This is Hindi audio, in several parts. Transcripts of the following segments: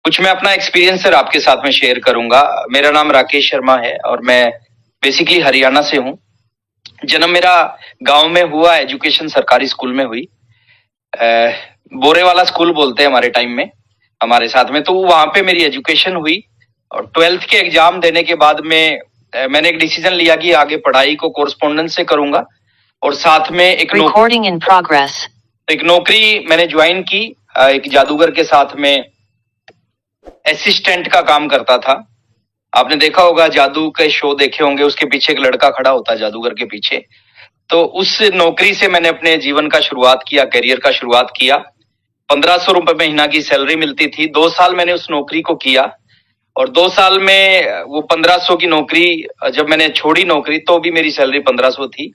कुछ मैं अपना एक्सपीरियंस सर आपके साथ में शेयर करूंगा। मेरा नाम राकेश शर्मा है और मैं बेसिकली हरियाणा से हूँ। जन्म मेरा गांव में हुआ, एजुकेशन सरकारी स्कूल में हुई। बोरे वाला स्कूल बोलते हैं हमारे टाइम में, हमारे साथ में। तो वहां पे मेरी एजुकेशन हुई और 12th के एग्जाम देने के बाद में मैंने एक डिसीजन लिया कि आगे पढ़ाई को कोरस्पोंडेंस से करूंगा और साथ में एक नौकरी मैंने ज्वाइन की। एक जादूगर के साथ में असिस्टेंट का काम करता था। आपने देखा होगा, जादू के शो देखे होंगे, उसके पीछे एक लड़का खड़ा होता है जादूगर के पीछे। तो उस नौकरी से मैंने अपने जीवन का शुरुआत किया, करियर का शुरुआत किया। 1500 रुपए महीना की सैलरी मिलती थी। 2 साल मैंने उस नौकरी को किया और 2 साल में वो 1500 की नौकरी, जब मैंने छोड़ी नौकरी तो भी मेरी सैलरी 1500 थी।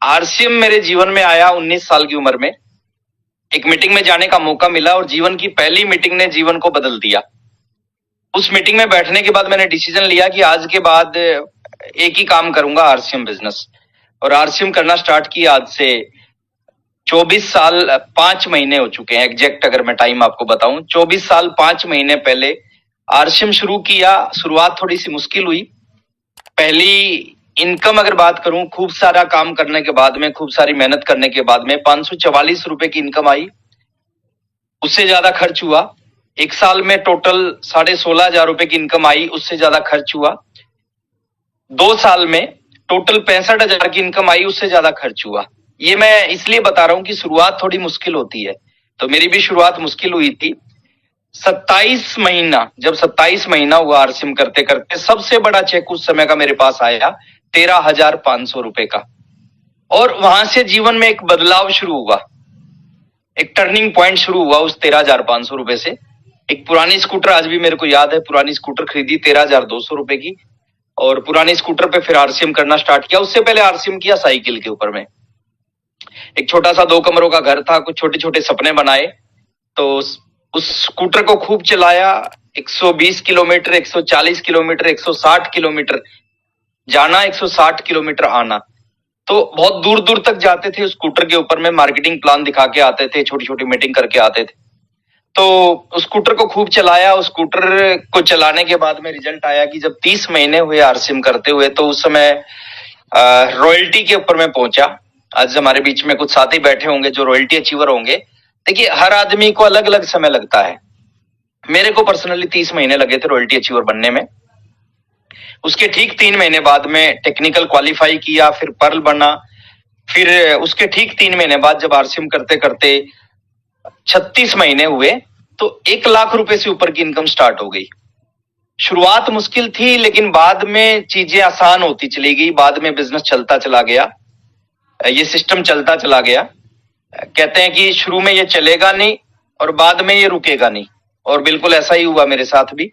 आरसीएम मेरे जीवन में आया 19 साल की उम्र में। एक मीटिंग में जाने का मौका मिला और जीवन की पहली मीटिंग ने जीवन को बदल दिया। उस मीटिंग में बैठने के बाद मैंने डिसीजन लिया कि आज के बाद एक ही काम करूंगा, आरसीएम बिजनेस। और आरसीएम करना स्टार्ट किया आज से 24 साल 5 महीने हो चुके हैं। एग्जैक्ट अगर मैं टाइम आपको बताऊं, 24 साल 5 महीने पहले आरसीएम शुरू किया। शुरुआत थोड़ी सी मुश्किल हुई। पहली इनकम अगर बात करूं, खूब सारा काम करने के बाद में, खूब सारी मेहनत करने के बाद में 544 रुपए की इनकम आई। उससे ज्यादा खर्च हुआ। एक साल में टोटल 16,500 की इनकम आई, उससे ज्यादा खर्च हुआ। 2 साल में टोटल 65,000 की इनकम आई, उससे ज्यादा खर्च हुआ। ये मैं इसलिए बता रहा हूं कि शुरुआत थोड़ी मुश्किल होती है, तो मेरी भी शुरुआत मुश्किल हुई थी। 27 महीना, जब 27 महीना हुआ आरसीएम करते करते, सबसे बड़ा चेक उस समय का मेरे पास आया 13,500 रुपए का। और वहां से जीवन में एक बदलाव शुरू हुआ, एक टर्निंग पॉइंट शुरू हुआ उस 13,500 रुपए से। एक पुरानी स्कूटर, आज भी मेरे को याद है, पुरानी स्कूटर खरीदी 13,200 रुपए की और पुरानी स्कूटर पे फिर आरसीएम करना स्टार्ट किया। उससे पहले आरसीएम किया साइकिल के ऊपर में। एक छोटा सा 2 कमरों का घर था, कुछ छोटे छोटे सपने बनाए। तो उस स्कूटर को खूब चलाया। 120 किलोमीटर, 140 किलोमीटर, 160 किलोमीटर जाना, 160 किलोमीटर आना। तो बहुत दूर दूर तक जाते थे उस स्कूटर के ऊपर में। मार्केटिंग प्लान दिखा के आते थे, छोटी छोटी मीटिंग करके आते थे। तो उस स्कूटर को खूब चलाया। उस स्कूटर को चलाने के बाद में रिजल्ट आया कि जब 30 महीने हुए आरसीएम करते हुए, तो उस समय रॉयल्टी के ऊपर में पहुंचा। आज हमारे बीच में कुछ साथी बैठे होंगे जो रॉयल्टी अचीवर होंगे। देखिए, हर आदमी को अलग अलग समय लगता है। मेरे को पर्सनली 30 महीने लगे थे रॉयल्टी अचीवर बनने में। उसके ठीक 3 महीने बाद में टेक्निकल क्वालिफाई किया, फिर पर्ल बना। फिर उसके ठीक 3 महीने बाद जब आरसीएम करते करते 36 महीने हुए, तो 1 लाख रुपए से ऊपर की इनकम स्टार्ट हो गई। शुरुआत मुश्किल थी, लेकिन बाद में चीजें आसान होती चली गई। बाद में बिजनेस चलता चला गया, ये सिस्टम चलता चला गया। कहते हैं कि शुरू में ये चलेगा नहीं और बाद में ये रुकेगा नहीं, और बिल्कुल ऐसा ही हुआ मेरे साथ भी।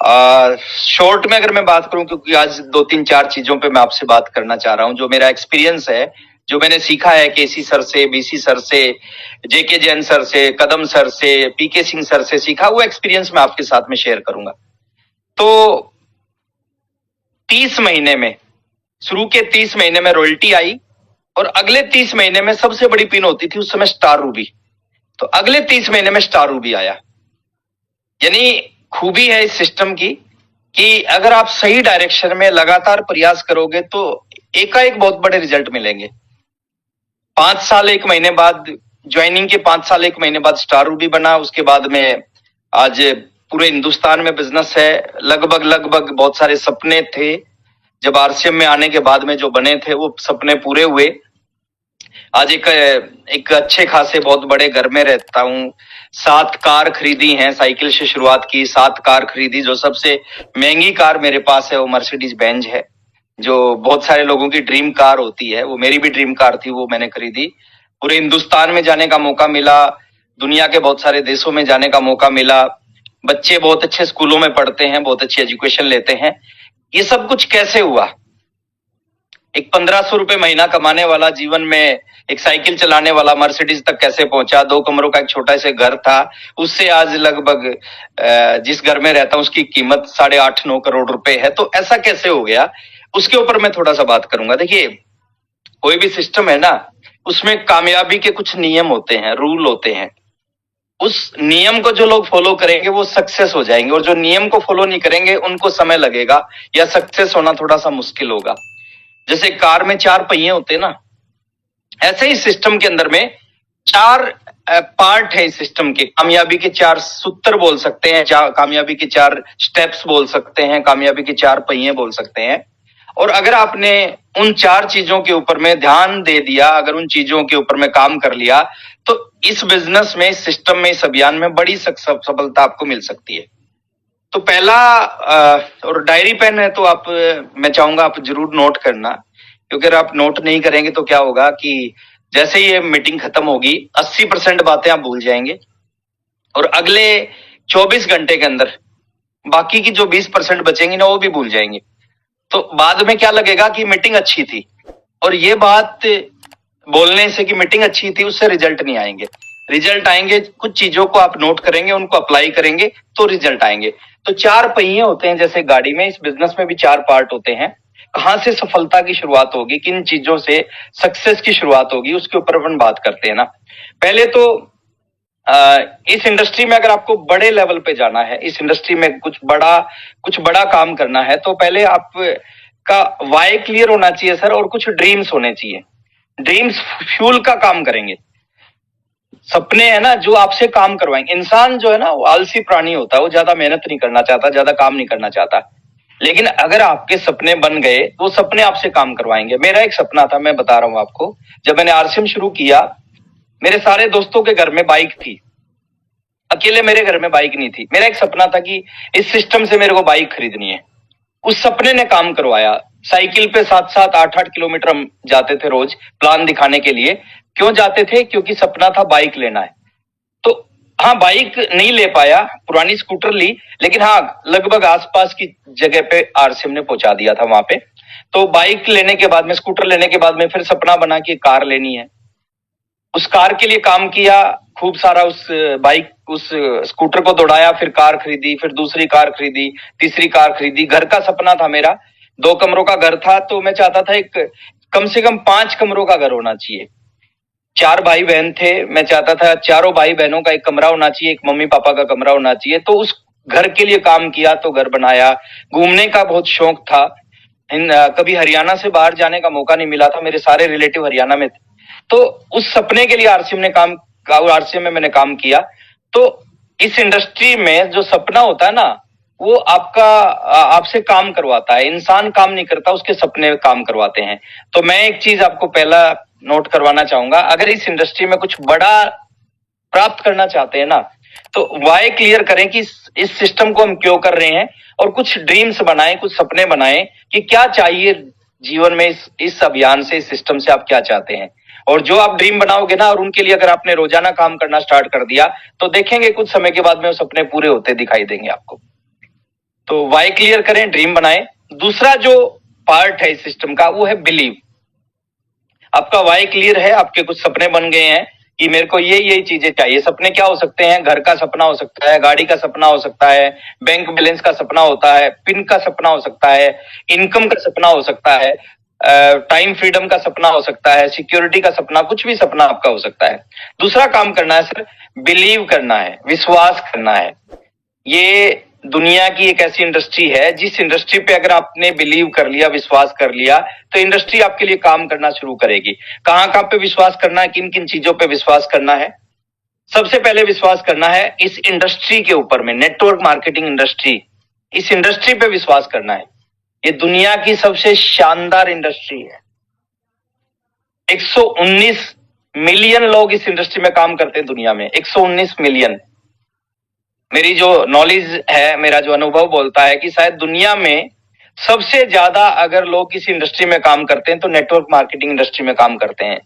शॉर्ट में अगर मैं बात करूं, क्योंकि आज 2-3-4 चीजों पे मैं आपसे बात करना चाह रहा हूं, जो मेरा एक्सपीरियंस है, जो मैंने सीखा है केसी सर से, बीसी सर से, जेके जैन सर से, कदम सर से, पीके सिंह सर से सीखा हुआ एक्सपीरियंस मैं आपके साथ में शेयर करूंगा। तो 30 महीने में, शुरू के 30 महीने में रॉयल्टी आई और अगले 30 महीने में सबसे बड़ी पिन होती थी उस समय स्टार रूबी। तो अगले 30 महीने में स्टार रूबी आया। यानी खूबी है इस सिस्टम की कि अगर आप सही डायरेक्शन में लगातार प्रयास करोगे तो एकाएक बहुत बड़े रिजल्ट मिलेंगे। 5 साल 1 महीने बाद, ज्वाइनिंग के 5 साल 1 महीने बाद स्टार रूबी बना। उसके बाद में आज पूरे हिंदुस्तान में बिजनेस है। लगभग बहुत सारे सपने थे, जब आरसीएम में आने के बाद में जो बने थे वो सपने पूरे हुए। आज एक अच्छे खासे बहुत बड़े घर में रहता हूँ। 7 कार खरीदी हैं, साइकिल से शुरुआत की, 7 कार खरीदी। जो सबसे महंगी कार मेरे पास है वो मर्सिडीज बेंज है, जो बहुत सारे लोगों की ड्रीम कार होती है। वो मेरी भी ड्रीम कार थी, वो मैंने खरीदी। पूरे हिंदुस्तान में जाने का मौका मिला, दुनिया के बहुत सारे देशों में जाने का मौका मिला। बच्चे बहुत अच्छे स्कूलों में पढ़ते हैं, बहुत अच्छी एजुकेशन लेते हैं। ये सब कुछ कैसे हुआ? एक 1500 रुपए महीना कमाने वाला जीवन में एक साइकिल चलाने वाला मर्सिडीज तक कैसे पहुंचा? 2 कमरों का एक छोटा सा घर था, उससे आज लगभग जिस घर में रहता हूं उसकी कीमत 8.5-9 करोड़ रुपए है। तो ऐसा कैसे हो गया? उसके ऊपर मैं थोड़ा सा बात करूंगा। देखिए, कोई भी सिस्टम है ना, उसमें कामयाबी के कुछ नियम होते हैं, रूल होते हैं। उस नियम को जो लोग फॉलो करेंगे वो सक्सेस हो जाएंगे, और जो नियम को फॉलो नहीं करेंगे उनको समय लगेगा या सक्सेस होना थोड़ा सा मुश्किल होगा। जैसे कार में 4 पहिए होते हैं ना, ऐसे ही सिस्टम के अंदर में 4 पार्ट है इस सिस्टम के। कामयाबी के 4 सूत्र बोल सकते हैं, कामयाबी के 4 स्टेप्स बोल सकते हैं, कामयाबी के 4 पहिए बोल सकते हैं। और अगर आपने उन 4 चीजों के ऊपर में ध्यान दे दिया, अगर उन चीजों के ऊपर में काम कर लिया, तो इस बिजनेस में, इस सिस्टम में, इस अभियान में बड़ी सफलता आपको मिल सकती है। तो पहला, और डायरी पेन है तो आप, मैं चाहूंगा आप जरूर नोट करना, क्योंकि अगर आप नोट नहीं करेंगे तो क्या होगा कि जैसे ही ये मीटिंग खत्म होगी 80% बातें आप भूल जाएंगे, और अगले 24 घंटे के अंदर बाकी की जो 20% बचेंगी ना वो भी भूल जाएंगे। तो बाद में क्या लगेगा कि मीटिंग अच्छी थी, और ये बात बोलने से कि मीटिंग अच्छी थी उससे रिजल्ट नहीं आएंगे। रिजल्ट आएंगे, कुछ चीजों को आप नोट करेंगे, उनको अप्लाई करेंगे तो रिजल्ट आएंगे। तो 4 पहिए होते हैं जैसे गाड़ी में, इस बिजनेस में भी 4 पार्ट होते हैं। कहां से सफलता की शुरुआत होगी, किन चीजों से सक्सेस की शुरुआत होगी, उसके ऊपर अपन बात करते हैं ना। पहले तो इस इंडस्ट्री में अगर आपको बड़े लेवल पे जाना है, इस इंडस्ट्री में कुछ बड़ा काम करना है, तो पहले आपका वाई क्लियर होना चाहिए सर, और कुछ ड्रीम्स होने चाहिए। ड्रीम्स फ्यूल का काम करेंगे। सपने है ना जो आपसे काम करवाएंगे। इंसान जो है ना वो आलसी प्राणी होता है, वो ज्यादा मेहनत नहीं करना चाहता, ज्यादा काम नहीं करना चाहता। लेकिन अगर आपके सपने बन गए तो सपने आपसे काम करवाएंगे। मेरा एक सपना था, मैं बता रहा हूं आपको। जब मैंने आरसीएम शुरू किया, मेरे सारे दोस्तों के घर में बाइक थी, अकेले मेरे घर में बाइक नहीं थी। मेरा एक सपना था कि इस सिस्टम से मेरे को बाइक खरीदनी है। उस सपने ने काम करवाया। साइकिल पे 7-7, 8-8 किलोमीटर हम जाते थे रोज, प्लान दिखाने के लिए। क्यों जाते थे? क्योंकि सपना था बाइक लेना है। तो हाँ, बाइक नहीं ले पाया, पुरानी स्कूटर ली, लेकिन हाँ लगभग आसपास की जगह पे आरसीएम ने पहुंचा दिया था वहां पे। तो बाइक लेने के बाद में, स्कूटर लेने के बाद में फिर सपना बना कि कार लेनी है। उस कार के लिए काम किया खूब सारा, उस स्कूटर को दौड़ाया, फिर कार खरीदी, फिर दूसरी कार खरीदी, तीसरी कार खरीदी। घर का सपना था मेरा, 2 कमरों का घर था, तो मैं चाहता था एक कम से कम 5 कमरों का घर होना चाहिए। 4 भाई बहन थे, मैं चाहता था चारों भाई बहनों का एक कमरा होना चाहिए, एक मम्मी पापा का कमरा होना चाहिए। तो उस घर के लिए काम किया, तो घर बनाया। घूमने का बहुत शौक था। कभी हरियाणा से बाहर जाने का मौका नहीं मिला था, मेरे सारे रिलेटिव हरियाणा में थे। तो उस सपने के लिए आरसीएम में मैंने काम किया। तो इस इंडस्ट्री में जो सपना होता है ना, वो आपसे काम करवाता है। इंसान काम नहीं करता, उसके सपने काम करवाते हैं। तो मैं एक चीज आपको पहला नोट करवाना चाहूंगा, अगर इस इंडस्ट्री में कुछ बड़ा प्राप्त करना चाहते हैं ना, तो वाई क्लियर करें कि इस सिस्टम को हम क्यों कर रहे हैं, और कुछ ड्रीम्स बनाएं, कुछ सपने बनाएं कि क्या चाहिए जीवन में, इस अभियान से, इस सिस्टम से आप क्या चाहते हैं। और जो आप ड्रीम बनाओगे ना, और उनके लिए अगर आपने रोजाना काम करना स्टार्ट कर दिया, तो देखेंगे कुछ समय के बाद में वो सपने पूरे होते दिखाई देंगे आपको। तो वाई क्लियर करें, ड्रीम बनाएं। दूसरा जो पार्ट है इस सिस्टम का, वो है बिलीव। आपका वाई क्लियर है, आपके कुछ सपने बन गए हैं कि मेरे को ये चीजें चाहिए। सपने क्या हो सकते हैं? घर का सपना हो सकता है, गाड़ी का सपना हो सकता है, बैंक बैलेंस का सपना होता है, पिन का सपना हो सकता है, इनकम का सपना हो सकता है, टाइम फ्रीडम का सपना हो सकता है, सिक्योरिटी का सपना, कुछ भी सपना आपका हो सकता है। दूसरा काम करना है सर, बिलीव करना है, विश्वास करना है। ये दुनिया की एक ऐसी इंडस्ट्री है, जिस इंडस्ट्री पे अगर आपने बिलीव कर लिया, विश्वास कर लिया, तो इंडस्ट्री आपके लिए काम करना शुरू करेगी। कहां कहां पे विश्वास करना है, किन किन चीजों पे विश्वास करना है? सबसे पहले विश्वास करना है इस इंडस्ट्री के ऊपर में, नेटवर्क मार्केटिंग इंडस्ट्री। इस इंडस्ट्री पे विश्वास करना है। ये दुनिया की सबसे शानदार इंडस्ट्री है। 119 मिलियन लोग इस इंडस्ट्री में काम करते हैं दुनिया में, 119 मिलियन। मेरी जो नॉलेज है, मेरा जो अनुभव बोलता है कि शायद दुनिया में सबसे ज्यादा अगर लोग किसी इंडस्ट्री में काम करते हैं तो नेटवर्क मार्केटिंग इंडस्ट्री में काम करते हैं।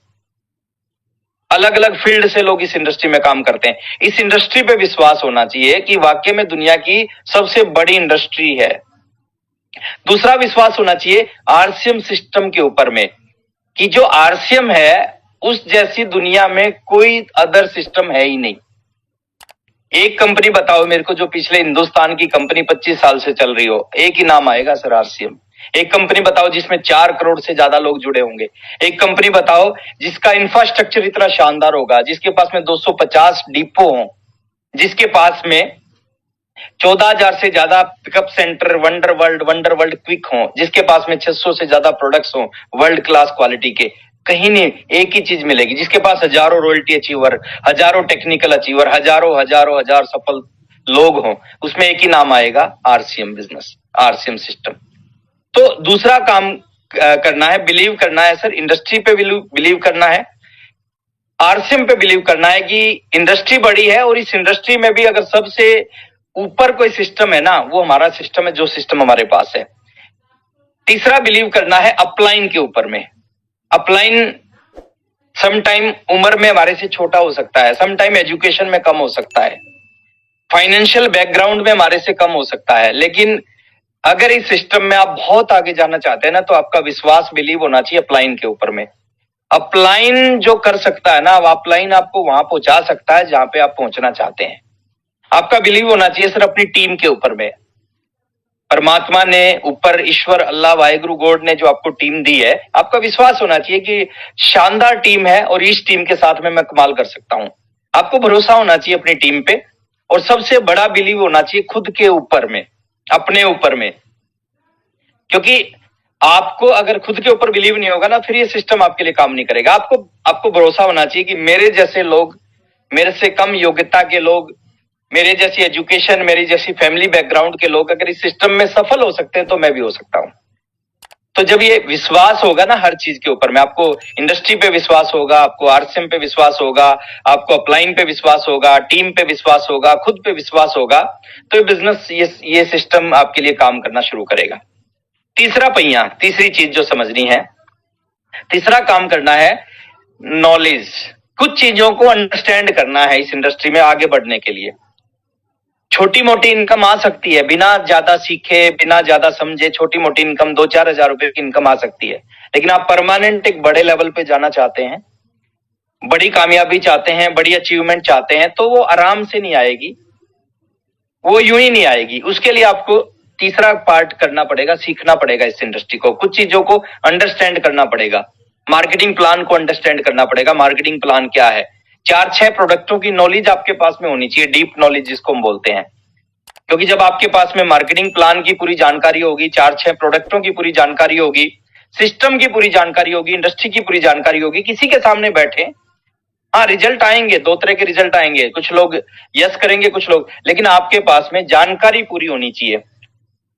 अलग अलग फील्ड से लोग इस इंडस्ट्री में काम करते हैं। इस इंडस्ट्री पे विश्वास होना चाहिए कि वाकई में दुनिया की सबसे बड़ी इंडस्ट्री है। दूसरा विश्वास होना चाहिए आरसीएम सिस्टम के ऊपर में, कि जो आरसीएम है उस जैसी दुनिया में कोई अदर सिस्टम है ही नहीं। एक कंपनी बताओ मेरे को जो पिछले हिंदुस्तान की कंपनी 25 साल से चल रही हो, एक ही नाम आएगा सर, आरसीएम। एक कंपनी बताओ जिसमें 4 करोड़ से ज्यादा लोग जुड़े होंगे। एक कंपनी बताओ जिसका इंफ्रास्ट्रक्चर इतना शानदार होगा, जिसके पास में 250 डिपो हो, जिसके पास में 14,000 से ज्यादा pickup centre, wonder world quick हो, जिसके पास में 600 से ज्यादा प्रोडक्ट्स हो वर्ल्ड क्लास क्वालिटी के, कहीं नहीं एक ही चीज मिलेगी, जिसके पास हजारों रॉयल्टी अचीवर, हजारों टेक्निकल अचीवर, हजार सफल लोग हों, उसमें एक ही नाम आएगा, आरसीएम बिजनेस, आरसीएम सिस्टम। तो दूसरा काम करना है, बिलीव करना है सर, इंडस्ट्री पे बिलीव करना है, आरसीएम पे बिलीव करना है कि इंडस्ट्री बड़ी है और इस इंडस्ट्री में भी अगर सबसे ऊपर कोई सिस्टम है ना, वो हमारा सिस्टम है, जो सिस्टम हमारे पास है। तीसरा बिलीव करना है अपलाइन के ऊपर में। अपलाइन समटाइम उम्र में हमारे से छोटा हो सकता है, समटाइम एजुकेशन में कम हो सकता है, फाइनेंशियल बैकग्राउंड में हमारे से कम हो सकता है, लेकिन अगर इस सिस्टम में आप बहुत आगे जाना चाहते हैं ना, तो आपका विश्वास, बिलीव होना चाहिए अपलाइन के ऊपर में। अपलाइन जो कर सकता है ना, अपलाइन आपको वहां पहुंचा सकता है जहां पे आप पहुंचना चाहते हैं। आपका बिलीव होना चाहिए सर अपनी टीम के ऊपर में। परमात्मा ने, ऊपर ईश्वर, अल्लाह, वाहेगुरु, गॉड ने जो आपको टीम दी है, आपका विश्वास होना चाहिए कि शानदार टीम है और इस टीम के साथ में मैं कमाल कर सकता हूं। आपको भरोसा होना चाहिए अपनी टीम पे, और सबसे बड़ा बिलीव होना चाहिए खुद के ऊपर में, अपने ऊपर में। क्योंकि आपको अगर खुद के ऊपर बिलीव नहीं होगा ना, फिर ये सिस्टम आपके लिए काम नहीं करेगा। आपको भरोसा होना चाहिए कि मेरे जैसे लोग, मेरे से कम योग्यता के लोग, मेरे जैसी एजुकेशन, मेरी जैसी फैमिली बैकग्राउंड के लोग अगर इस सिस्टम में सफल हो सकते हैं, तो मैं भी हो सकता हूं। तो जब ये विश्वास होगा ना हर चीज के ऊपर में, आपको इंडस्ट्री पे विश्वास होगा, आपको आरसीएम पे विश्वास होगा, आपको अपलाइन पे विश्वास होगा, टीम पे विश्वास होगा, खुद पे विश्वास होगा, तो ये बिजनेस, ये सिस्टम आपके लिए काम करना शुरू करेगा। तीसरा पहिया, तीसरी चीज जो समझनी है, तीसरा काम करना है नॉलेज। कुछ चीजों को अंडरस्टैंड करना है इस इंडस्ट्री में आगे बढ़ने के लिए। छोटी मोटी इनकम आ सकती है, बिना ज्यादा सीखे, बिना ज्यादा समझे, छोटी मोटी इनकम 2-4 हजार रुपए की इनकम आ सकती है। लेकिन आप परमानेंट एक बड़े लेवल पे जाना चाहते हैं, बड़ी कामयाबी चाहते हैं, बड़ी अचीवमेंट चाहते हैं, तो वो आराम से नहीं आएगी, वो यूं ही नहीं आएगी। उसके लिए आपको तीसरा पार्ट करना पड़ेगा, सीखना पड़ेगा इस इंडस्ट्री को, कुछ चीजों को अंडरस्टैंड करना पड़ेगा, मार्केटिंग प्लान को अंडरस्टैंड करना पड़ेगा। मार्केटिंग प्लान क्या है, 4-6 प्रोडक्टों की नॉलेज आपके पास में होनी चाहिए, डीप नॉलेज जिसको हम बोलते हैं। क्योंकि जब आपके पास में मार्केटिंग प्लान की पूरी जानकारी होगी, 4-6 प्रोडक्टों की पूरी जानकारी होगी, सिस्टम की पूरी जानकारी होगी, इंडस्ट्री की पूरी जानकारी होगी, किसी के सामने बैठे, हाँ रिजल्ट आएंगे, 2 तरह के रिजल्ट आएंगे, कुछ लोग यस करेंगे, कुछ लोग, लेकिन आपके पास में जानकारी पूरी होनी चाहिए।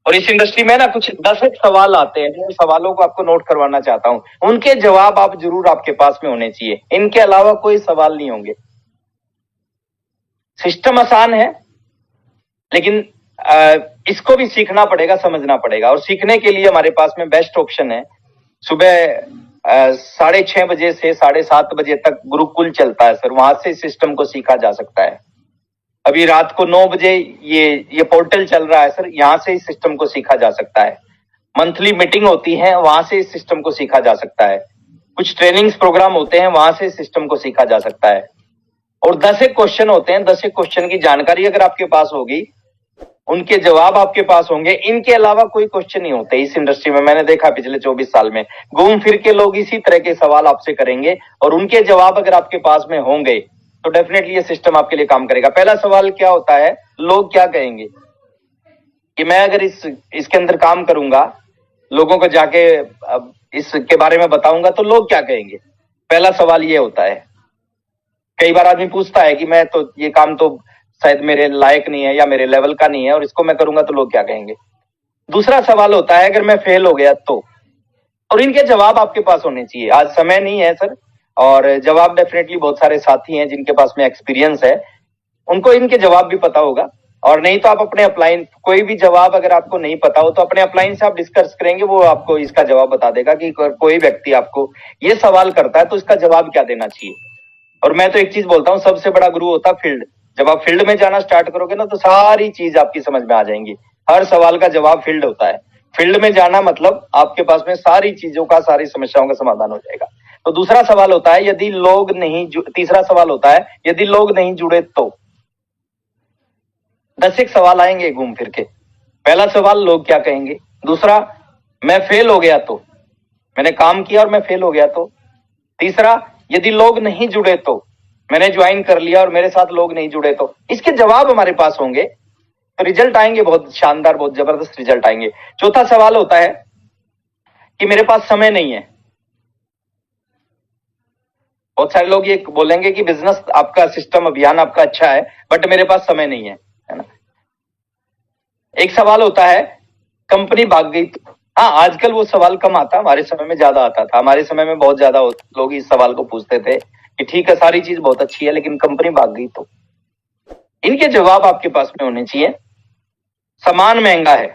और इस इंडस्ट्री में ना कुछ 10 सवाल आते हैं, जिन सवालों को आपको नोट करवाना चाहता हूं, उनके जवाब आप जरूर आपके पास में होने चाहिए, इनके अलावा कोई सवाल नहीं होंगे। सिस्टम आसान है, लेकिन इसको भी सीखना पड़ेगा, समझना पड़ेगा। और सीखने के लिए हमारे पास में बेस्ट ऑप्शन है, सुबह 6:30 बजे से 7:30 बजे तक गुरुकुल चलता है सर, वहां से सिस्टम को सीखा जा सकता है। अभी रात को 9 बजे ये पोर्टल चल रहा है सर, यहाँ से इस सिस्टम को सीखा जा सकता है। मंथली मीटिंग होती है, वहां से इस सिस्टम को सीखा जा सकता है। कुछ ट्रेनिंग्स प्रोग्राम होते हैं, वहां से इस सिस्टम को सीखा जा सकता है। और 10 क्वेश्चन होते हैं, 10 क्वेश्चन की जानकारी अगर आपके पास होगी, उनके जवाब आपके पास होंगे, इनके अलावा कोई क्वेश्चन नहीं होते इस इंडस्ट्री में। मैंने देखा पिछले 24 साल में, घूम फिर के लोग इसी तरह के सवाल आपसे करेंगे, और उनके जवाब अगर आपके पास में होंगे तो डेफिनेटली ये सिस्टम आपके लिए काम करेगा। पहला सवाल क्या होता है, लोग क्या कहेंगे, कि मैं अगर इसके अंदर काम करूंगा, लोगों को जाके इसके बारे में बताऊंगा, तो लोग क्या कहेंगे। पहला सवाल ये होता है। कई बार आदमी पूछता है कि मैं तो ये काम तो शायद मेरे लायक नहीं है या मेरे लेवल का नहीं है, और इसको मैं करूंगा तो लोग क्या कहेंगे। दूसरा सवाल होता है, अगर मैं फेल हो गया तो, और इनके जवाब आपके पास होने चाहिए। आज समय नहीं है सर, और जवाब डेफिनेटली बहुत सारे साथी हैं जिनके पास में एक्सपीरियंस है, उनको इनके जवाब भी पता होगा। और नहीं तो आप अपने अपलाइन, कोई भी जवाब अगर आपको नहीं पता हो तो अपने अपलाइन से आप डिस्कस करेंगे, वो आपको इसका जवाब बता देगा कि कोई व्यक्ति आपको ये सवाल करता है तो इसका जवाब क्या देना चाहिए। और मैं तो एक चीज बोलता हूँ, सबसे बड़ा गुरु होता है फील्ड। जब आप फील्ड में जाना स्टार्ट करोगे ना, तो सारी चीज आपकी समझ में आ जाएंगी। हर सवाल का जवाब फील्ड होता है। फील्ड में जाना मतलब आपके पास में सारी चीजों का, सारी समस्याओं का समाधान हो जाएगा। तो दूसरा सवाल होता है, यदि लोग नहीं, तीसरा सवाल होता है, यदि लोग नहीं जुड़े तो। 10 सवाल आएंगे घूम फिर के। पहला सवाल, लोग क्या कहेंगे। दूसरा, मैं फेल हो गया तो, मैंने काम किया और मैं फेल हो गया तो। तीसरा, यदि लोग नहीं जुड़े तो, मैंने ज्वाइन कर लिया और मेरे साथ लोग नहीं जुड़े, तो इसके जवाब हमारे पास होंगे तो रिजल्ट आएंगे, बहुत शानदार, बहुत जबरदस्त रिजल्ट आएंगे। चौथा सवाल होता है कि मेरे पास समय नहीं है। बहुत सारे लोग ये बोलेंगे कि बिजनेस आपका, सिस्टम, अभियान आपका अच्छा है, बट मेरे पास समय नहीं है ना। एक सवाल होता है कंपनी भाग गई तो। हाँ, आजकल वो सवाल कम आता, हमारे समय में ज्यादा आता था। हमारे समय में बहुत ज्यादा लोग इस सवाल को पूछते थे कि ठीक है, सारी चीज बहुत अच्छी है, लेकिन कंपनी भाग गई तो। इनके जवाब आपके पास में होने चाहिए। सामान महंगा है,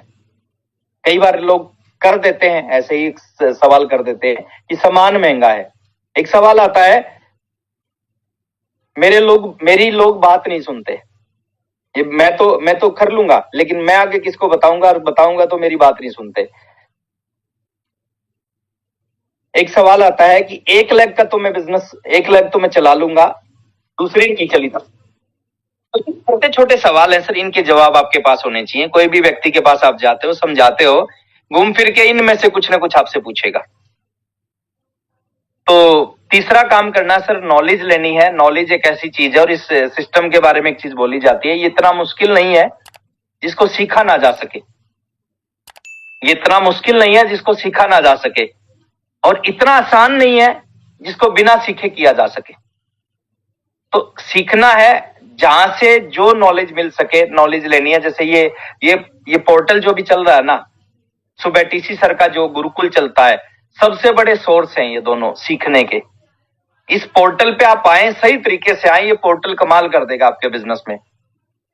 कई बार लोग कर देते हैं ऐसे ही सवाल कर देते हैं कि सामान महंगा है। एक सवाल आता है मेरी लोग बात नहीं सुनते। ये मैं तो कर लूंगा, लेकिन मैं आगे किसको बताऊंगा, और बताऊंगा तो मेरी बात नहीं सुनते। एक सवाल आता है कि 1 लाख का तो मैं बिजनेस, 1 लाख तो मैं चला लूंगा, दूसरे की चली था। छोटे छोटे सवाल है सर, इनके जवाब आपके पास होने चाहिए। कोई भी व्यक्ति के पास आप जाते हो, समझाते हो, घूम फिर के इनमें से कुछ ना कुछ आपसे पूछेगा। तो तीसरा काम करना सर, नॉलेज लेनी है। नॉलेज एक ऐसी चीज है, और इस सिस्टम के बारे में एक चीज बोली जाती है, ये इतना मुश्किल नहीं है जिसको सीखा ना जा सके। ये इतना मुश्किल नहीं है जिसको सीखा ना जा सके, और इतना आसान नहीं है जिसको बिना सीखे किया जा सके। तो सीखना है, जहां से जो नॉलेज मिल सके नॉलेज लेनी है। जैसे ये पोर्टल जो भी चल रहा है ना, सुबह टीसी सर का जो गुरुकुल चलता है, सबसे बड़े सोर्स हैं ये दोनों सीखने के। इस पोर्टल पे आप आए, सही तरीके से आए, ये पोर्टल कमाल कर देगा आपके बिजनेस में।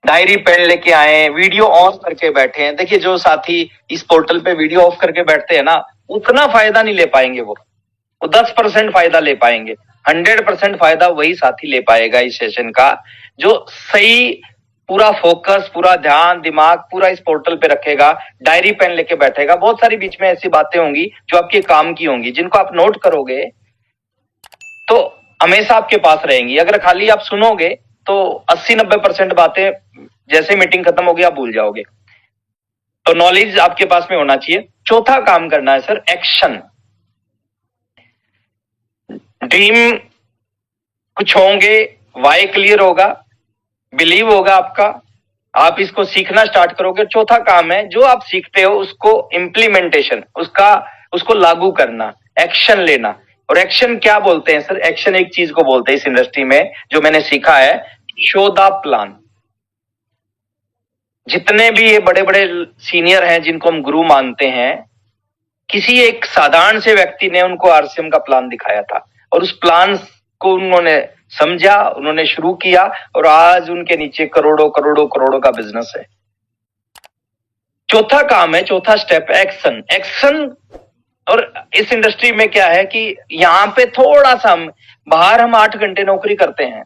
डायरी पेन लेके आए, वीडियो ऑफ करके बैठे हैं। देखिए, जो साथी इस पोर्टल पे वीडियो ऑफ करके बैठते हैं ना, उतना फायदा नहीं ले पाएंगे। वो 10% फायदा ले पाएंगे। 100% फायदा वही साथी ले पाएगा इस सेशन का, जो सही पूरा फोकस, पूरा ध्यान, दिमाग पूरा इस पोर्टल पे रखेगा, डायरी पेन लेके बैठेगा। बहुत सारी बीच में ऐसी बातें होंगी जो आपके काम की होंगी, जिनको आप नोट करोगे तो हमेशा आपके पास रहेंगी। अगर खाली आप सुनोगे तो 80-90% बातें जैसे मीटिंग खत्म होगी आप भूल जाओगे। तो नॉलेज आपके पास में होना चाहिए। चौथा काम करना है सर, एक्शन। ड्रीम कुछ होंगे, वाई क्लियर होगा, बिलीव होगा आपका, आप इसको सीखना स्टार्ट करोगे। चौथा काम है, जो आप सीखते हो उसको इम्प्लीमेंटेशन, उसको लागू करना, एक्शन लेना। और एक्शन क्या बोलते हैं सर? एक्शन एक चीज को बोलते हैं इस इंडस्ट्री में, जो मैंने सीखा है, शो द प्लान। जितने भी ये बड़े बड़े सीनियर हैं जिनको हम गुरु मानते हैं, किसी एक साधारण से व्यक्ति ने उनको आरसीएम का प्लान दिखाया था, और उस प्लान को उन्होंने समझा, उन्होंने शुरू किया, और आज उनके नीचे करोड़ों करोड़ों करोड़ों का बिजनेस है। चौथा काम है, चौथा स्टेप है एक्शन। एक्शन। और इस इंडस्ट्री में क्या है कि यहां पे थोड़ा सा बाहर हम 8 घंटे नौकरी करते हैं,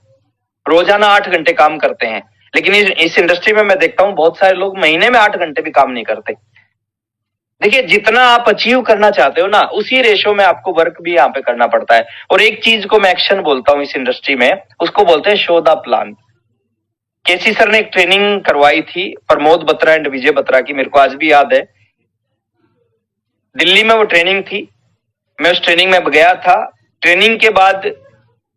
रोजाना 8 घंटे काम करते हैं, लेकिन इस इंडस्ट्री में मैं देखता हूं बहुत सारे लोग महीने में 8 घंटे भी काम नहीं करते। देखिए, जितना आप अचीव करना चाहते हो ना, उसी रेशो में आपको वर्क भी यहाँ पे करना पड़ता है। और एक चीज को मैं एक्शन बोलता हूँ इस इंडस्ट्री में, उसको बोलते हैं show the plan. KC sir ने एक ट्रेनिंग करवाई थी प्रमोद बत्रा एंड विजय बत्रा की, मेरे को आज भी याद है। दिल्ली में वो ट्रेनिंग थी, मैं उस ट्रेनिंग में गया था। ट्रेनिंग के बाद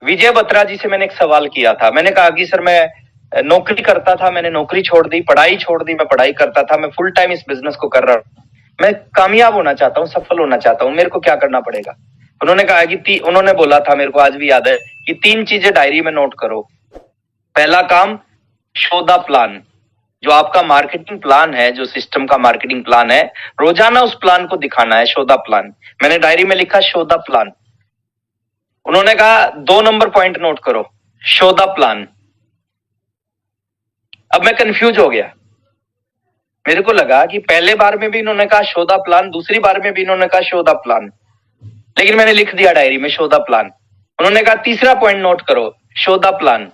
विजय बत्रा जी से मैंने एक सवाल किया था। मैंने कहा कि सर, मैं नौकरी करता था, मैंने नौकरी छोड़ दी, पढ़ाई छोड़ दी, मैं पढ़ाई करता था, मैं फुल टाइम इस बिजनेस को कर रहा हूं, मैं कामयाब होना चाहता हूं, सफल होना चाहता हूं, मेरे को क्या करना पड़ेगा? उन्होंने कहा कि उन्होंने बोला था, मेरे को आज भी याद है, कि 3 चीजें डायरी में नोट करो। पहला काम, शो द प्लान। जो आपका मार्केटिंग प्लान है, जो सिस्टम का मार्केटिंग प्लान है, रोजाना उस प्लान को दिखाना है, शो द प्लान। मैंने डायरी में लिखा शो द प्लान। उन्होंने कहा 2 नंबर पॉइंट नोट करो, शो द प्लान। अब मैं कंफ्यूज हो गया। मेरे को लगा कि पहले बार में भी इन्होंने कहा शो द प्लान, दूसरी बार में भी इन्होंने कहा शो द प्लान, लेकिन मैंने लिख दिया डायरी में शो द प्लान। उन्होंने कहा तीसरा पॉइंट नोट करो, शो द प्लान,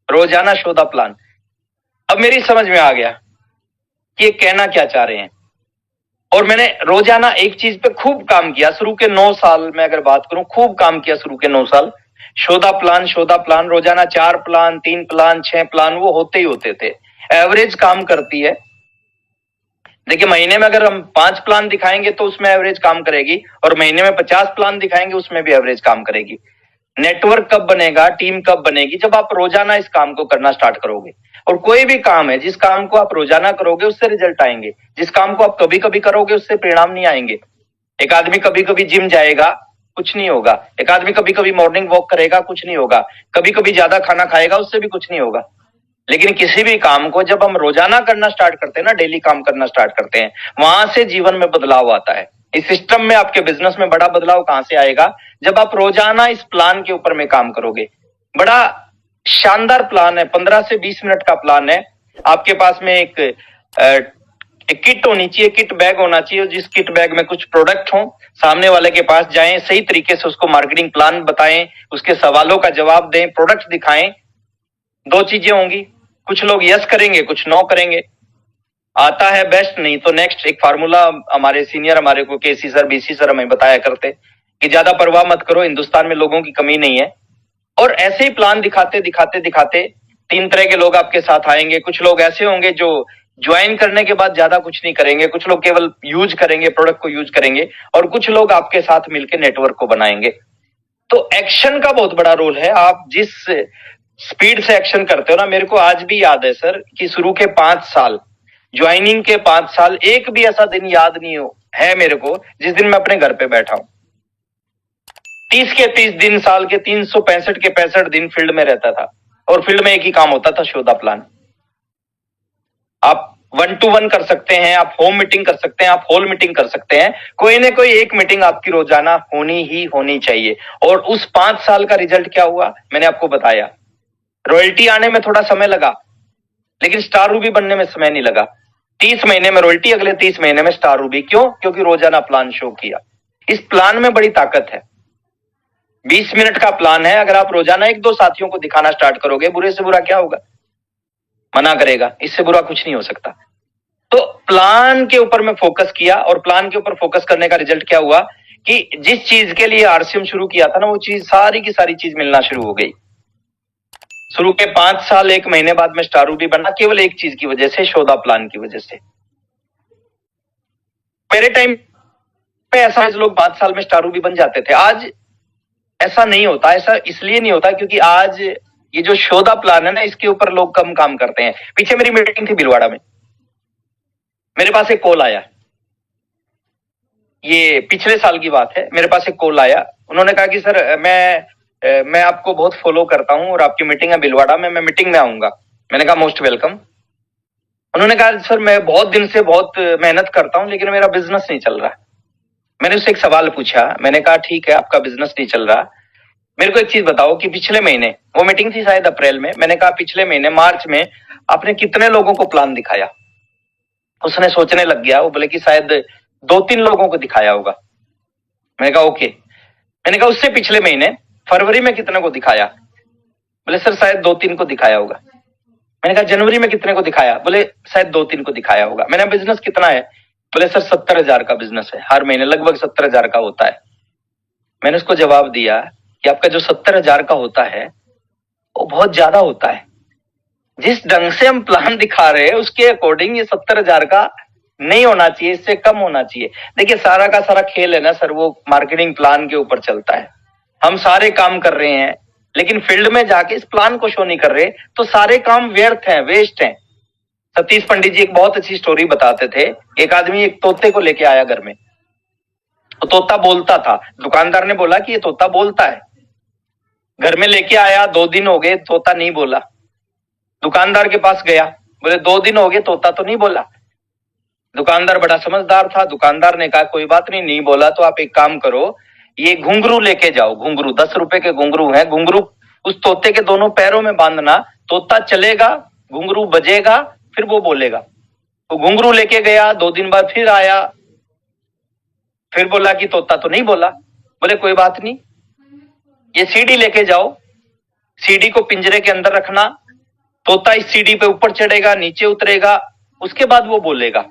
रोजाना शो द प्लान। अब मेरी समझ में आ गया कि ये कहना क्या चाह रहे हैं, और मैंने रोजाना एक चीज पे खूब काम किया। शुरू के 9 साल में अगर बात करूं, खूब काम किया शुरू के 9 साल। Show the plan, show the plan, रोजाना 4 प्लान, 3 प्लान, 6 प्लान, वो होते ही होते थे। एवरेज काम करती है। देखिए, महीने में अगर हम 5 प्लान दिखाएंगे तो उसमें एवरेज काम करेगी, और महीने में 50 प्लान दिखाएंगे उसमें भी एवरेज काम करेगी। नेटवर्क कब बनेगा, टीम कब बनेगी, जब आप रोजाना इस काम को करना स्टार्ट करोगे। और कोई भी काम है, जिस काम को आप रोजाना करोगे उससे रिजल्ट आएंगे, जिस काम को आप कभी कभी करोगे उससे परिणाम नहीं आएंगे। एक आदमी कभी कभी जिम जाएगा, कुछ नहीं होगा। एक आदमी कभी कभी मॉर्निंग वॉक करेगा, कुछ नहीं होगा। कभी कभी ज्यादा खाना खाएगा, उससे भी कुछ नहीं होगा। लेकिन किसी भी काम को जब हम रोजाना करना स्टार्ट करते हैं ना, डेली काम करना स्टार्ट करते हैं, वहां से जीवन में बदलाव आता है। इस सिस्टम में आपके बिजनेस में बड़ा बदलाव कहां से आएगा, जब आप रोजाना इस प्लान के ऊपर में काम करोगे। बड़ा शानदार प्लान है, 15 से 20 मिनट का प्लान है। आपके पास में एक किट होनी चाहिए, किट बैग होना चाहिए, जिस किट बैग में कुछ प्रोडक्ट हो। सामने वाले के पास जाएं, सही तरीके से उसको मार्केटिंग प्लान बताएं, उसके सवालों का जवाब दें, प्रोडक्ट दिखाएं। दो चीजें होंगी, कुछ लोग यस करेंगे, कुछ नो करेंगे। आता है बेस्ट, नहीं तो नेक्स्ट। एक फार्मूला हमारे सीनियर हमारे को केसी सर, बीसी सर हमें बताया करते कि ज्यादा परवाह मत करो, हिंदुस्तान में लोगों की कमी नहीं है। और ऐसे ही प्लान दिखाते दिखाते दिखाते 3 तरह के लोग आपके साथ आएंगे। कुछ लोग ऐसे होंगे जो ज्वाइन करने के बाद ज्यादा कुछ नहीं करेंगे, कुछ लोग केवल यूज करेंगे, प्रोडक्ट को यूज करेंगे, और कुछ लोग आपके साथ मिलकर नेटवर्क को बनाएंगे। तो एक्शन का बहुत बड़ा रोल है। आप जिस स्पीड से एक्शन करते हो ना, मेरे को आज भी याद है सर कि शुरू के 5 साल, ज्वाइनिंग के 5 साल, एक भी ऐसा दिन याद नहीं हो है मेरे को जिस दिन मैं अपने घर पे बैठा हूं। 30 के 30 दिन, साल के 365 के 65 दिन फील्ड में रहता था, और फील्ड में एक ही काम होता था, शो द प्लान। आप 1 to 1 कर सकते हैं, आप होम मीटिंग कर सकते हैं, आप हॉल मीटिंग कर सकते हैं, कोई ना कोई एक मीटिंग आपकी रोजाना होनी ही होनी चाहिए। और उस 5 साल का रिजल्ट क्या हुआ मैंने आपको बताया। रॉयल्टी आने में थोड़ा समय लगा, लेकिन स्टार रूबी बनने में समय नहीं लगा। 30 महीने में रॉयल्टी, अगले 30 महीने में स्टार रूबी। क्यों? क्योंकि रोजाना प्लान शो किया। इस प्लान में बड़ी ताकत है। 20 मिनट का प्लान है, अगर आप रोजाना 1-2 साथियों को दिखाना स्टार्ट करोगे, बुरे से बुरा क्या होगा? मना करेगा, इससे बुरा कुछ नहीं हो सकता। तो प्लान के ऊपर मैं फोकस किया, और प्लान के ऊपर फोकस करने का रिजल्ट क्या हुआ कि जिस चीज के लिए आरसीएम शुरू किया था ना, वो चीज सारी की सारी चीज मिलना शुरू हो गई। शुरू के 5 साल 1 महीने बाद में स्टार रूबी बना, केवल एक चीज की वजह से, शोधा प्लान की वजह से। मेरे टाइम में ऐसा लोग 5 साल में स्टार रूबी बन जाते थे। आज ऐसा नहीं होता। ऐसा इसलिए नहीं होता क्योंकि आज ये जो शोधा प्लान है ना, इसके ऊपर लोग कम काम करते हैं। पीछे मेरी मीटिंग थी भिलवाड़ा में, मेरे पास एक कॉल आया, ये पिछले साल की बात है। मेरे पास एक कॉल आया, उन्होंने कहा कि सर मैं आपको बहुत फॉलो करता हूं और आपकी मीटिंग है भिलवाड़ा में, मैं मीटिंग में आऊंगा। मैंने कहा मोस्ट वेलकम। उन्होंने कहा सर मैं बहुत दिन से बहुत मेहनत करता हूं, लेकिन मेरा बिजनेस नहीं चल रहा। मैंने उससे एक सवाल पूछा, मैंने कहा ठीक है आपका बिजनेस नहीं चल रहा, मेरे को एक चीज बताओ कि पिछले महीने, वो मीटिंग थी शायद अप्रैल में, मैंने कहा पिछले महीने मार्च में आपने कितने लोगों को प्लान दिखाया? उसने सोचने लग गया, वो बोले कि शायद 2-3 लोगों को दिखाया होगा। मैंने कहा ओके। मैंने कहा उससे पिछले महीने फरवरी में कितने को दिखाया? बोले सर शायद 2-3 को दिखाया होगा। मैंने कहा जनवरी में कितने को दिखाया? बोले शायद 2-3 को दिखाया होगा। मैंने बिजनेस कितना है? बोले सर 70,000 का बिजनेस है, हर महीने लगभग 70,000 का होता है। मैंने उसको जवाब दिया कि आपका जो 70,000 का होता है वो बहुत ज्यादा होता है। जिस ढंग से हम प्लान दिखा रहे हैं उसके अकॉर्डिंग ये 70,000 का नहीं होना चाहिए, इससे कम होना चाहिए। देखिए सारा का सारा खेल है ना सर, वो मार्केटिंग प्लान के ऊपर चलता है। हम सारे काम कर रहे हैं, लेकिन फील्ड में जाके इस प्लान को शो नहीं कर रहे, तो सारे काम व्यर्थ हैं, वेस्ट हैं। सतीश पंडित जी एक बहुत अच्छी स्टोरी बताते थे। एक आदमी एक तोते को लेके आया घर में, तो तोता बोलता था। दुकानदार ने बोला कि ये तोता बोलता है। घर में लेके आया, 2 दिन हो गए, तोता नहीं बोला। दुकानदार के पास गया, बोले 2 दिन हो गए, तोता तो नहीं बोला। दुकानदार बड़ा समझदार था। दुकानदार ने कहा कोई बात नहीं, नहीं बोला तो आप एक काम करो, ये घुंघरू लेके जाओ। घुंघरू 10 रुपए के घुंघरू है, घुंघरू उस तोते के दोनों पैरों में बांधना, तोता चलेगा, घुंघरू बजेगा, फिर वो बोलेगा। तो घुंघरू लेके गया, 2 दिन बाद फिर आया, फिर बोला कि तोता तो नहीं बोला। बोले कोई बात नहीं, ये सीढ़ी लेके जाओ, सीढ़ी को पिंजरे के अंदर रखना, तोता इस सीढ़ी पे ऊपर चढ़ेगा, नीचे उतरेगा, उसके बाद वो बोलेगा।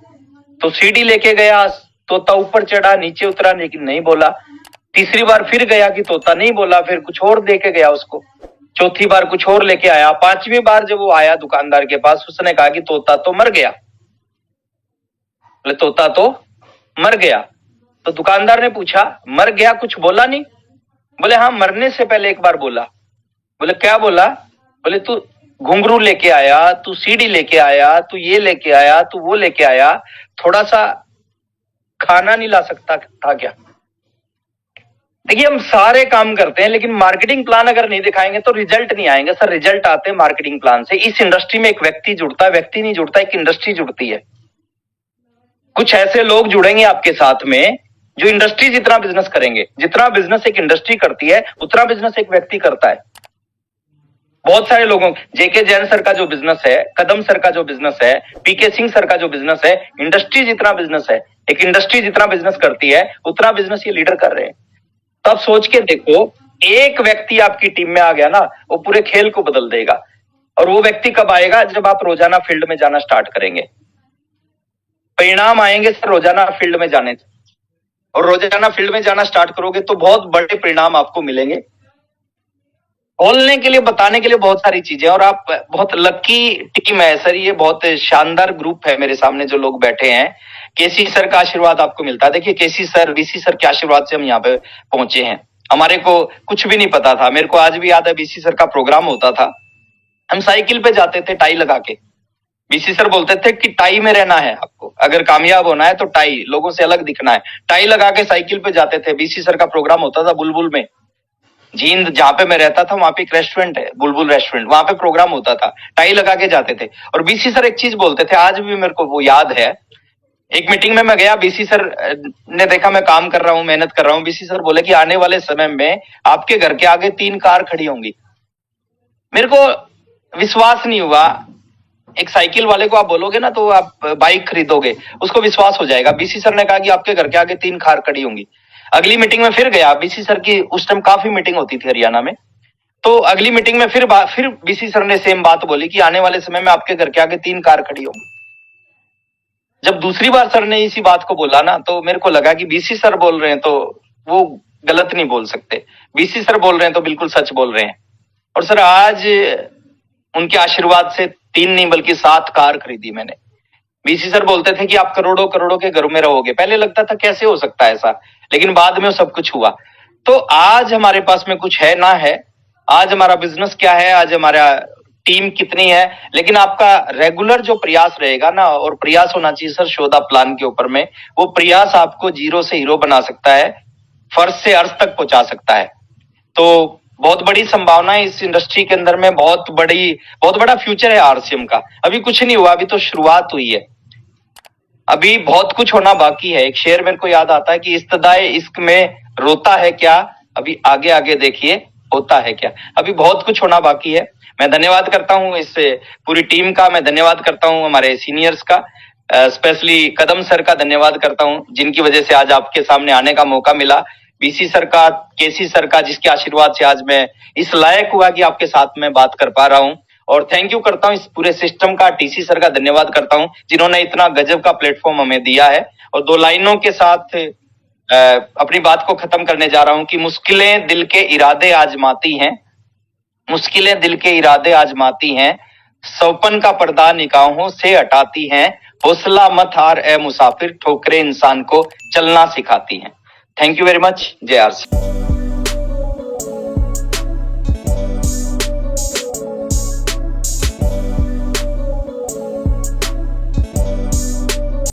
तो सीढ़ी लेके गया, तोता ऊपर चढ़ा, नीचे उतरा, लेकिन नहीं बोला। तीसरी बार फिर गया कि तोता नहीं बोला, फिर कुछ और देके गया उसको। चौथी बार कुछ और लेके आया। 5वीं बार जब वो आया दुकानदार के पास, उसने कहा कि तोता तो मर गया। बोले तोता तो मर गया। तो दुकानदार ने पूछा मर गया, कुछ बोला नहीं? बोले हाँ, मरने से पहले एक बार बोला। बोले क्या बोला? बोले तू घुंघरू लेके आया, तू सीढ़ी लेके आया, तू ये लेके आया, तू वो लेके आया, थोड़ा सा खाना नहीं ला सकता था क्या? देखिए, हम सारे काम करते हैं, लेकिन मार्केटिंग प्लान अगर नहीं दिखाएंगे तो रिजल्ट नहीं आएंगे सर। रिजल्ट आते हैं मार्केटिंग प्लान से। इस इंडस्ट्री में एक व्यक्ति जुड़ता है, व्यक्ति नहीं जुड़ता, एक इंडस्ट्री जुड़ती है। कुछ ऐसे लोग जुड़ेंगे आपके साथ में जो इंडस्ट्री जितना बिजनेस करेंगे। जितना बिजनेस एक इंडस्ट्री करती है, उतना बिजनेस एक व्यक्ति करता है। बहुत सारे लोगों, जेके जैन सर का जो बिजनेस है, कदम सर का जो बिजनेस है, पीके सिंह सर का जो बिजनेस है, इंडस्ट्री जितना बिजनेस है, एक इंडस्ट्री जितना बिजनेस करती है, उतना बिजनेस ये लीडर कर रहे हैं। तो आप सोच के देखो, एक व्यक्ति आपकी टीम में आ गया ना, वो पूरे खेल को बदल देगा। और वो व्यक्ति कब आएगा? जब आप रोजाना फील्ड में जाना स्टार्ट करेंगे। परिणाम आएंगे सर रोजाना फील्ड में जाने से। और रोजाना फील्ड में जाना स्टार्ट करोगे तो बहुत बड़े परिणाम आपको मिलेंगे। बोलने के लिए, बताने के लिए बहुत सारी चीजें, और आप बहुत लकी टीम है सर। ये बहुत शानदार ग्रुप है मेरे सामने जो लोग बैठे हैं। केसी सर का आशीर्वाद आपको मिलता है। देखिए, केसी सर, बीसी सर के आशीर्वाद से हम यहाँ पे पहुंचे हैं। हमारे को कुछ भी नहीं पता था। मेरे को आज भी याद है, बीसी सर का प्रोग्राम होता था, हम साइकिल पे जाते थे टाई लगा के। बीसी सर बोलते थे कि टाई में रहना है आपको, अगर कामयाब होना है तो टाई, लोगों से अलग दिखना है। टाई लगा के साइकिल पे जाते थे। बीसी सर का प्रोग्राम होता था बुलबुल में, जींद जहां पे मैं रहता था वहां पे एक रेस्टोरेंट है, बुलबुल रेस्टोरेंट, वहां पे प्रोग्राम होता था। टाई लगा के जाते थे। और बीसी सर एक चीज बोलते थे, आज भी मेरे को वो याद है। एक मीटिंग में मैं गया, बीसी सर ने देखा मैं काम कर रहा हूँ, मेहनत कर रहा हूँ। बीसी सर बोले कि आने वाले समय में आपके घर के आगे 3 कार खड़ी होंगी। मेरे को विश्वास नहीं हुआ। एक साइकिल वाले को आप बोलोगे ना तो आप बाइक खरीदोगे, उसको विश्वास हो जाएगा। बीसी सर ने कहा कि आपके घर के आगे 3 कार खड़ी होंगी। अगली मीटिंग में फिर गया, बीसी सर की उस टाइम काफी मीटिंग होती थी हरियाणा में। तो अगली मीटिंग में फिर बीसी सर ने सेम बात बोली कि आने वाले समय में आपके घर के आगे 3 कार खड़ी होंगी। जब दूसरी बार सर ने इसी बात को बोला ना, तो मेरे को लगा कि बीसी सर बोल रहे हैं तो वो गलत नहीं बोल सकते। बीसी सर बोल रहे हैं तो बिल्कुल सच बोल रहे हैं। और सर आज उनके आशीर्वाद से 3 नहीं बल्कि 7 कार खरीदी मैंने। बीसी सर बोलते थे कि आप करोड़ों करोड़ों के घरों में रहोगे। पहले लगता था कैसे हो सकता है ऐसा, लेकिन बाद में वो सब कुछ हुआ। तो आज हमारे पास में कुछ है ना है, आज हमारा बिजनेस क्या है, आज हमारा टीम कितनी है, लेकिन आपका रेगुलर जो प्रयास रहेगा ना, और प्रयास होना चाहिए सर शोधा प्लान के ऊपर में, वो प्रयास आपको जीरो से हीरो बना सकता है, फर्श से अर्श तक पहुंचा सकता है। तो बहुत बड़ी संभावना है इस इंडस्ट्री के अंदर में, बहुत बड़ा फ्यूचर है आरसीएम का। अभी कुछ नहीं हुआ, अभी तो शुरुआत हुई है, अभी बहुत कुछ होना बाकी है। एक शेर मेरे को याद आता है कि इस्तदाए इश्क में रोता है क्या, अभी आगे आगे देखिए होता है क्या। अभी बहुत कुछ होना बाकी है। मैं धन्यवाद करता हूं इस पूरी टीम का, मैं धन्यवाद करता हूं हमारे सीनियर्स का, स्पेशली कदम सर का धन्यवाद करता हूं, जिनकी वजह से आज आपके सामने आने का मौका मिला। बीसी सर का, केसी सर का, जिसके आशीर्वाद से आज मैं इस लायक हुआ कि आपके साथ में बात कर पा रहा हूं। और थैंक यू करता हूं इस पूरे सिस्टम का, टीसी सर का धन्यवाद करता हूं जिन्होंने इतना गजब का प्लेटफॉर्म हमें दिया है। और 2 लाइनों के साथ अपनी बात को खत्म करने जा रहा हूं कि मुश्किलें दिल के इरादे आजमाती हैं, मुश्किलें दिल के इरादे आजमाती हैं, सौपन का पर्दा निगाहों से हटाती हैं, हौसला मत हार ए मुसाफिर, ठोकरें इंसान को चलना सिखाती हैं। Thank you very much. जय आरसी।